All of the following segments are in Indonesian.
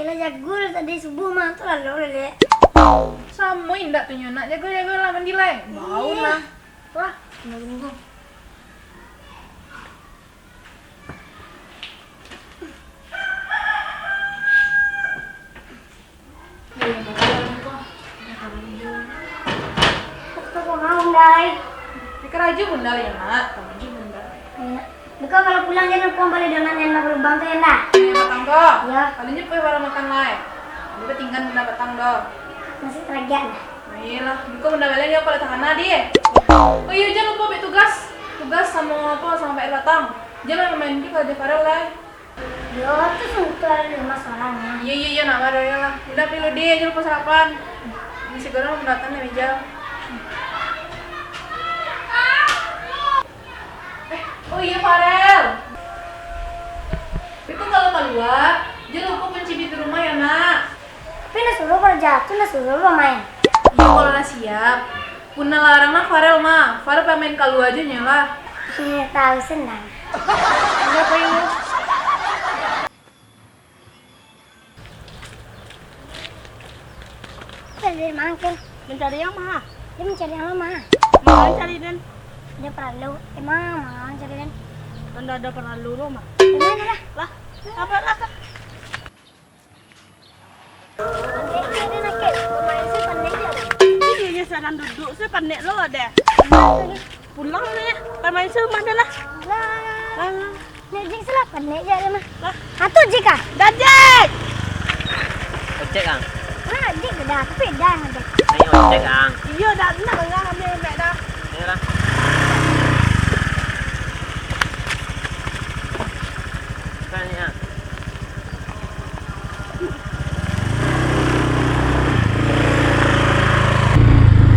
Yalah jagur tadi subuh mah tuh lalu le. Sama indak tuh nyona jago-jago lah mandi lah. Bau lah. Wah, tunggu. Kok mau ndai? Dikeraju bunda ya nak, keraju bunda. Buka kalau pulang jangan lupa balik dengan enak berubang tuh ya nak. Matang doh. Ya. Kalinya pe baru makan lah. Dia tinggal bunda batang doh. Masih kerajaan. Nah, iyalah, buka bunda balik dia kalau tahan dia. Oh iya jangan lupa be tugas sama apa sama Pak Batang. Jangan main juga di Farel lah. Yo tuh suntul masalahnya. Iya nak baru ya lah. Udah pilu dia jangan lupa sarapan. Mesti goreng datang nih meja. Oh iya Farel. Itu kalau keluar, jangan lupa kunci pintu rumah ya nak. Tapi nasuruh kalau jatuh nasuruh lo main. Iya kalau udah siap. Punna larang nak Farel mah. Farel pemain keluar aja nyala. Tahu senang. Enggak apa ini. Dari mangkel. Mencari yang mana? Dia mencari yang lama. Mau cari den? Dia perlu. Emang mau cari dan. Anda ada pernah luru mah? Di mana lah? Lah, apa lah? Dia nakit. Pemain sih pandai dia. Ini dia sedang duduk sih panik lo ada. Pulang nih, pemain sih mana lah? Lah. Nejik salah pandai dia mah. Lah, Atuh jika. Dajek! Ojek Kang. Ah, jik dah beda aja. Ayo ojek Kang. Iya dah, nak enggak ambil mek dah. Ayolah. Kan ya.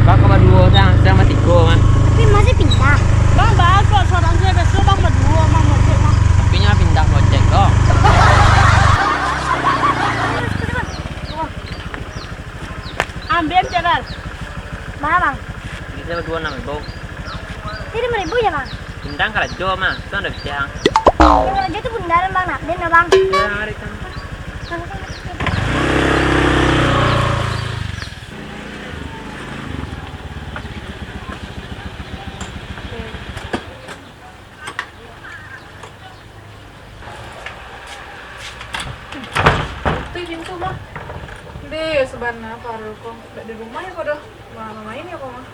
Bang ke dua sedang mati go mah. Tapi masih pindah. Bang bagus, seorang dia besok bang berdua bang ojek mah. Tapi nya pindah ke ojek kok. Ambil jalan. Mana bang? Kita berdua 6.000. Ini 5.000 ya bang? Pindah ke Rajo mah, itu udah siang. Yang aja tuh bundaran bang, nak den bang. Ya, mari kan. Tuh pintu mah. Deh sebenarnya Farel kok nggak di rumah ya kok dah. Mana main ya kok mah.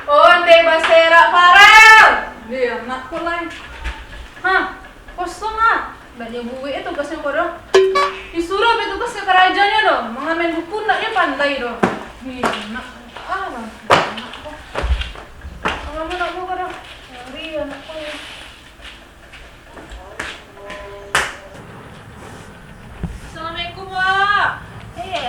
Oh, ande basera Farel. Dia anak kulai. Hah, kosong ah. Banyak buwe itu tugasnya kok dah. Disuruh apa tugasnya kerajaannya dong. Mengamen buku naknya pandai dong. Iya, nak. Ah, bang. Kamu nak mau kok dah. Ngeri anakku ya. Assalamualaikum, Wak.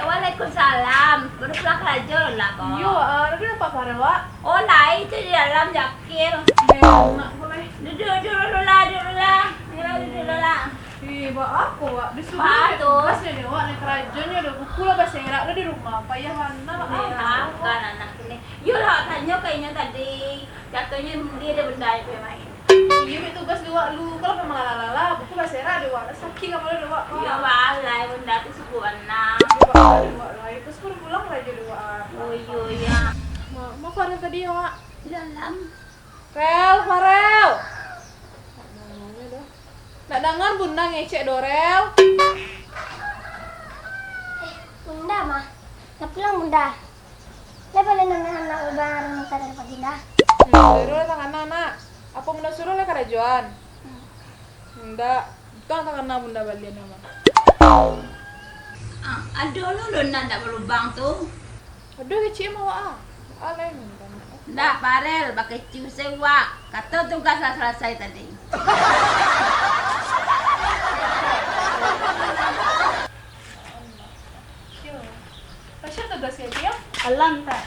Waalaikumsalam. Baru pulang kerja lah kok. Iya, ada apa Farel, Wak? Oh lah itu di dalam jakir. Enak boleh. Duduk dulu lah, duduk lah. Duduk lah. Ih, Wak aku, Wak. Disuruh Wak, dia tuh. tugasnya deh, Wak. Naik kerajaannya udah buku lah basera udah di rumah. Apa ya mana, Wak? Kan anak ini. Yuk lah tanya kayaknya tadi jatuhnya dia ada benda yang main. Iya, itu tugas di Wak lu. Kalau memang lala buku basera di Wak. Sakit kamu ada Wak. Iya balai benda itu suku anak. Di Wak lah. Terus baru pulang aja di Wak. Oh iya. Mau Farel tadi ya, Wak? Di dalam. Farel. Nggak dengar bunda ngecek Dorel. Bunda mah. Nak pulang bunda. Dia boleh anak lebaran minta dari Pak Dinda. Dorel tangan anak. Apa bunda suruh lah kerajaan? Enggak. Itu tangan bunda balian nama. Aduh lu udah ndak berlubang tuh. Aduh kecil mau ah. Alay minta. Ndak Farel pakai cium sewa. Kata tugas selesai tadi. Pasya tugasnya dia? Alam tak.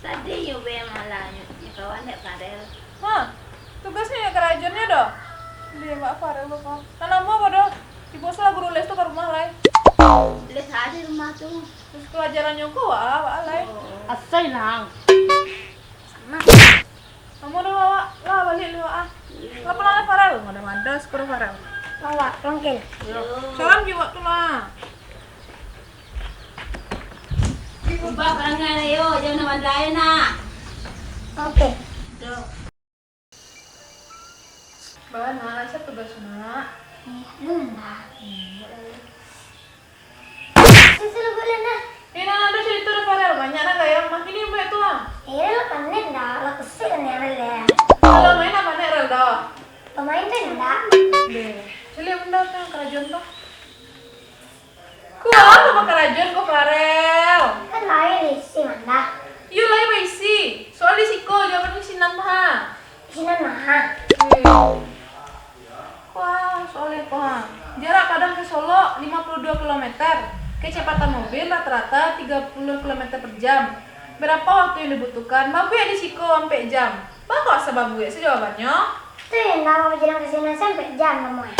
Tadi nyoba malah kawan dek Farel. Hah? Tugasnya ya kerajaannya dah. Dia mbak Farel kok. Tanam apa dah? Ibu salah guru les tuh ke rumah lah. Les aja di rumah tuh. Terus pelajarannya kok wah, alay. Asal nang. Sama. Kamu udah bawa, lah balik lu ah. Lah pernah Farel, nggak ada mandas kurang Farel. Bawa, rongkel. Salam juga tuh lah. Ubah barangnya ayo, jangan namandayan na. Oke. Bahan mana sih tugas nak? Lunda. Sisi boleh nah. Ini ada sih itu Farel, banyak nak kayak makin ini banyak tuh lah. Lo panen dah, lo kesel kan ya Rel. Kalau main apa nih Rel dah? Pemain tuh enggak. Deh, sila benda kan kerajaan tuh. Kau apa kerajaan kau Farel? Kan lain sih mana. Iya lah ya isi. Soalnya siko jangan di sinan mah. Sini nah. Wah, soalnya kok. Jarak padang ke Solo 52 km. Kecepatan mobil rata-rata 30 km per jam. Berapa waktu yang dibutuhkan? Babu ya di siko sampai jam. Bapak sebab gue sih jawabannya. Tuh yang mau jalan ke sini sampai jam namanya.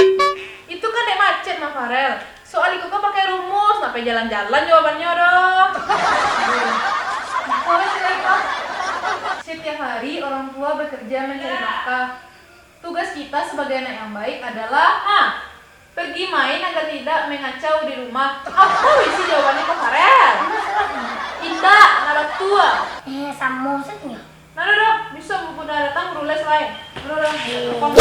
Itu kan dek macet mah Farel. Soalnya kok pakai rumus, sampai jalan-jalan jawabannya dong. Setiap hari orang tua bekerja mencari nafkah. Tugas kita sebagai anak yang baik adalah pergi main agar tidak mengacau di rumah. Apa isi jawabannya Kak Farel? Tidak, nada tua. Sama maksudnya. Nada dong, bisa buku datang guru les lain. Nada dong.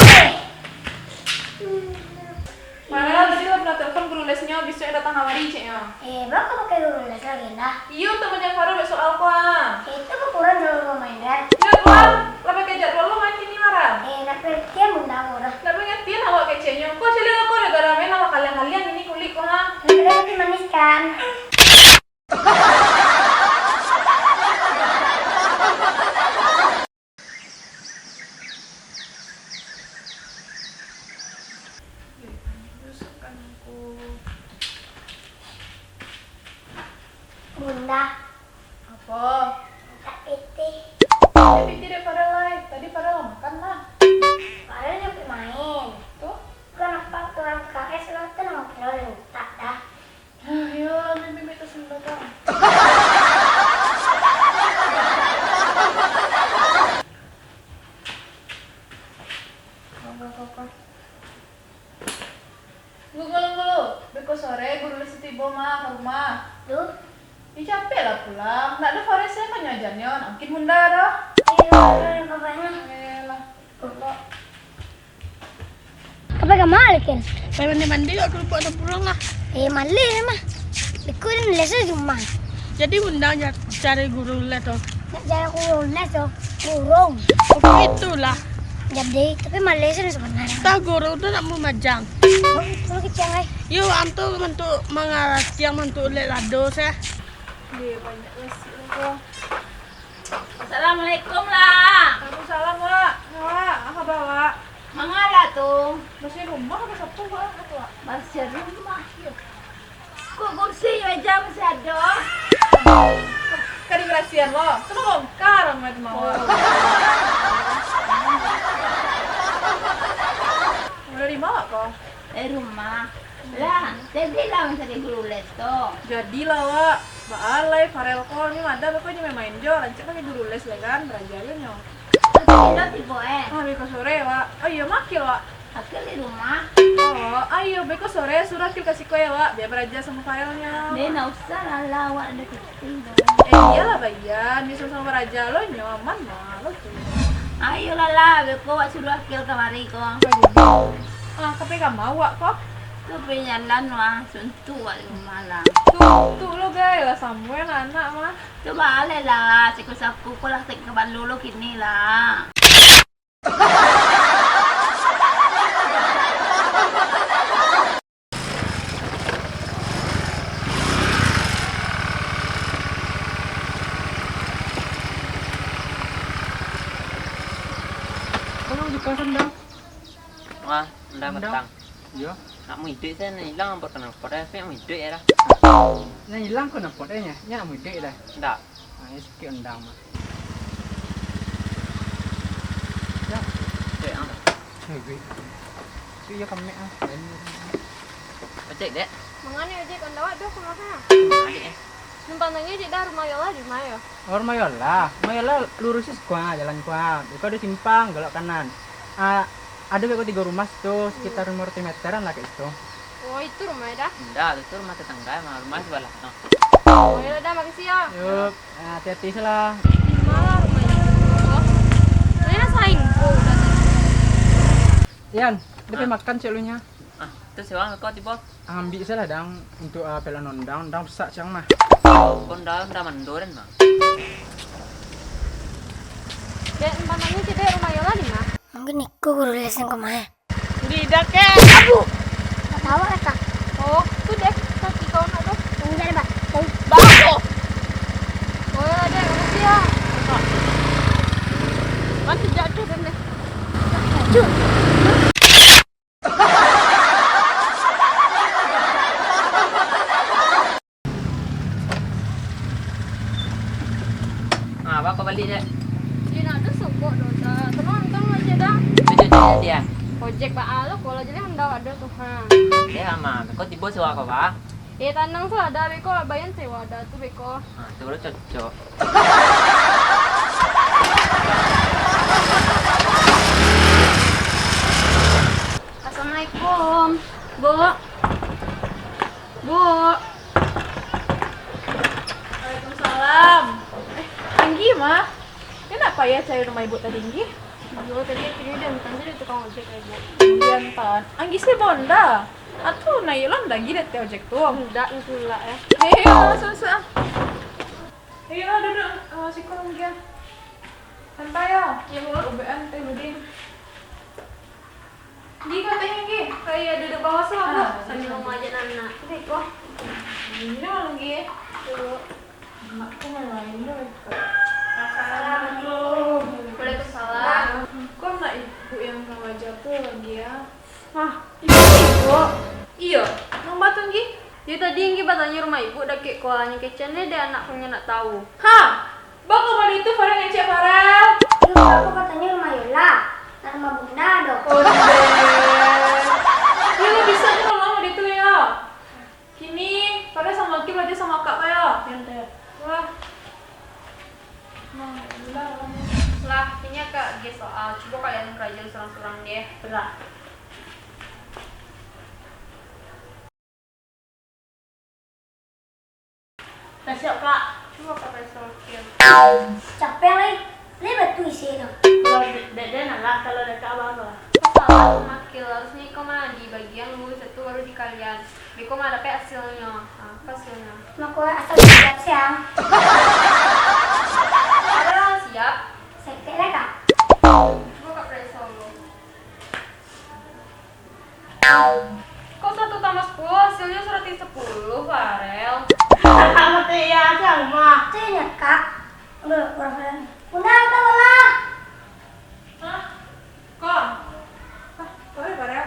Farel tadi lo pernah telepon guru lesnya, bisa datang awari ceknya. Berapa pakai dulu les lagi dah. Iya temennya Farel besok alkoa. Itu kekurangan dulu main Rel. Iya keluar, lebih kejar lo main sini Farel. Tapi dia mundang udah. Nggak pengertian awak kecenya. Kok cili aku ada gara-gara sama kalian-kalian ini kulit kok ha? Tapi manis kan. Bunda, Apa? tak piti. Tapi tidak Farel lain. Tadi Farel makan lah. Padahal dia bermain. Tuh. Kenapa turun KS lo tuh nama lo tak dah. Ayo, mimpi itu sudah kan. Gulu, beko sore guru les tiba mah ke rumah. Tuh, Ih capek lah pulang. Nggak ada Faresnya kan nyajarnya, mungkin bunda dah. ayo bapaknya. Elah, lo. Apa kamu malikin? Saya mandi-mandi aku lupa ada pulang lah. Mali mah. Bikurin les cuma. Jadi undang cari guru les tuh. Nak jalan kurung les tuh. Kurung. Oh, itulah. Jadi, tapi mali sih sebenarnya. Tahu guru tu nak memajang. Kalau kecil ay. Yo, antu mentuk mengaras yang mentuk les lado saya. Dia banyak nasi lo. Assalamualaikum lah. Waalaikumsalam Wak. Wak, apa bawa? Mangala tuh. Masih rumah apa sabtu Wak? Apa Wak? Masih rumah. Kok kursi meja masih ada? Kari kerasian lo. Kenapa bongkar sama itu mau? Udah di mana kok? Rumah. Lah, jadi lah mencari guru les tuh. Jadilah Wak. Baalai Farel kok ini ada pokoknya main jo. Lancet pakai guru les lah kan belajarnya nyo. Kita tipe Beko sore Wak. Oh iya makil Wak. aku di rumah. Oh, ayo beko sore surat kasih kue Wak. Biar belajar sama Farelnya. Dia nak usah lah lawak ada kecil. Iyalah bayan, disuruh sama raja lo nyaman mah lo tuh. Ayo lah, beko wak suruh akil kamari ko. Tapi kamu mau Wak kok? Tu penyalan wah, suntu wak rumah lah. Tuh lo gay lah Samuel anak mah. Tu balik lah, siku-saku ko lah tek kabalulu kini lah. Kalau di kawasan dah. Wah, undang Undang. ketang. Iya. Nak mau hidup saya nih, hilang apa kena pada saya mau hidup ya dah. Yang hilang kau nampak dah nya. Nya mudik dah. Tidak. Ini sikit undang mah. Ya, Cek ah. hebat. Tu ya kami ah. Cek dek. Mengani ojek anda Wak dah kemana? Adik Numpangnya cik dah rumah Yola di mana ya? Or Mayola lurus kuah jalan kuah. Buka di simpang belok kanan. Ada beko 3 rumah tuh sekitar 50 meteran lah kayak itu. Oh itu rumahnya dah. Enggak, itu rumah tetangga emang rumah sebelah. No. Oh ya udah makasih ya. Yuk, hati-hati lah. Malah rumahnya. Oh. Saya saing. Oh udah tadi. Ian, dia makan celunya. Ah, itu siapa kau tiba? Ambil salah dang untuk pelan undang besar siang mah. Kon dalam dah mandoran mah. Dek, numpangnya cik dah rumah Yola di mana? Mungkin ikut guru lesan kemana? Di dake. Gak tahu ya kak. Oh, tuh dek kaki kau nak tuh. Enggak ada pak. Tahu. Bago. Oh ya dek, makasih ya. Masih jatuh dan dek. Jun. Ah, apa kau balik je? Dia nak ada sokok dosa. Tolong aja dah. Itu dia. Ojek Pak Alo kalau jadi hendak ada tuh ha. Dia ama, kau tiba sewa kau ba? Tanang tuh ada beko bayan sewa ada tuh beko. Ah, itu baru cocok. Assalamualaikum. Bu. Bu. Waalaikumsalam. Tinggi mah. Kenapa ya cari rumah ibu tadi tinggi? Bu tadi ini dia minta jadi tukang ojek ya bu. Kemudian tan. Anggi sih bonda. Atuh nailan lagi deh teh ojek tuh. Enggak itu lah ya. Susah. Ayo duduk. Si kurang dia. Santai ya. Ya mau ubean teh budin. Gi katanya Gi. Kayak duduk bawah sih bu. Ah, Sambil ngomong aja anak. Beko. Ini malah Gi. Aku main deh. Assalamualaikum. Waalaikumsalam. Kok nak ibu yang ngajak tuh lagi ya? Ah, Ibu. Iya. Nang batu Gi. dia tadi yang batanya rumah ibu dah kek kuahnya kecennya dia anak punya nak tahu. Hah? Bang kemana itu Farel ngecek Farel? Iya aku katanya rumah Yola. Nah, rumah bunda dong. Oh deh. Ya lo bisa nih kalau mau itu ya. Kini Farel sama Kim aja sama kak kayak. Wah. Nah, Lah, ini kak dia soal coba kalian kerja serang-serang dia. Berat. Dah siap kak. Coba kak Faisal kirim. Capek lagi. Ini batu isi dong. Kalau dede nalah kalau dekat abang lah. Salah makil harusnya kau mah di bagian lu satu baru di kalian. Biko mah ada kayak hasilnya. Apa hasilnya? Aku asal siap siang. Ada siap. Sekte lah kak. Coba kak Faisal lu. Kok 1 tambah 10 hasilnya 110 Farel. Mati ya sama. Cina kak. Udah kurang. Bunda tahu lah. Hah? Kok? Hah? Boleh Farel?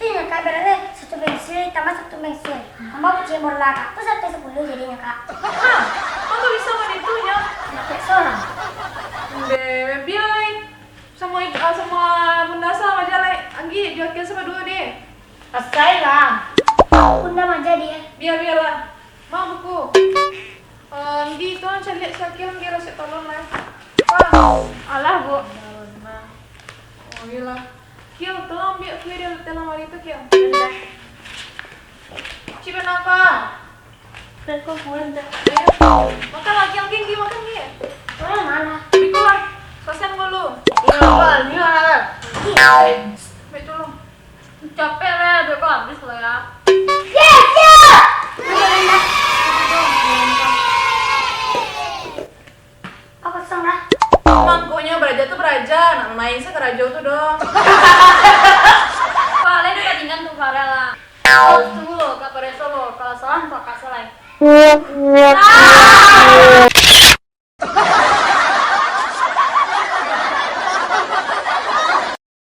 Cina kak berarti 1 pensil tambah 1 pensil. Tambah kucing bola kak. Terus 110 jadinya kak. Hah? Kok gak bisa sama itunya? Dapat seorang. Biar sama bunda sama aja lah. Anggi jualkan sama dua deh. Asai lah. Bunda manja dia. Biar lah. Mau buku. Anggi itu aja lihat sakit Anggi rasa tolong lah. Alah bu. Oh gila. Kiel tolong biar dia dalam hari itu Kiel. Cipen apa? Teko puan dah. Ayo. Makan lagi Anggi makan Anggi. Soalnya mana? Bikul lah. Selesai dulu. Iya bal, ni mana? Baik dulu. Capek lah, beko habis lah ya. Yes ya. Apa kosong lah? Mangkuknya beraja tuh beraja. Nah, main sih keraja tuh dong.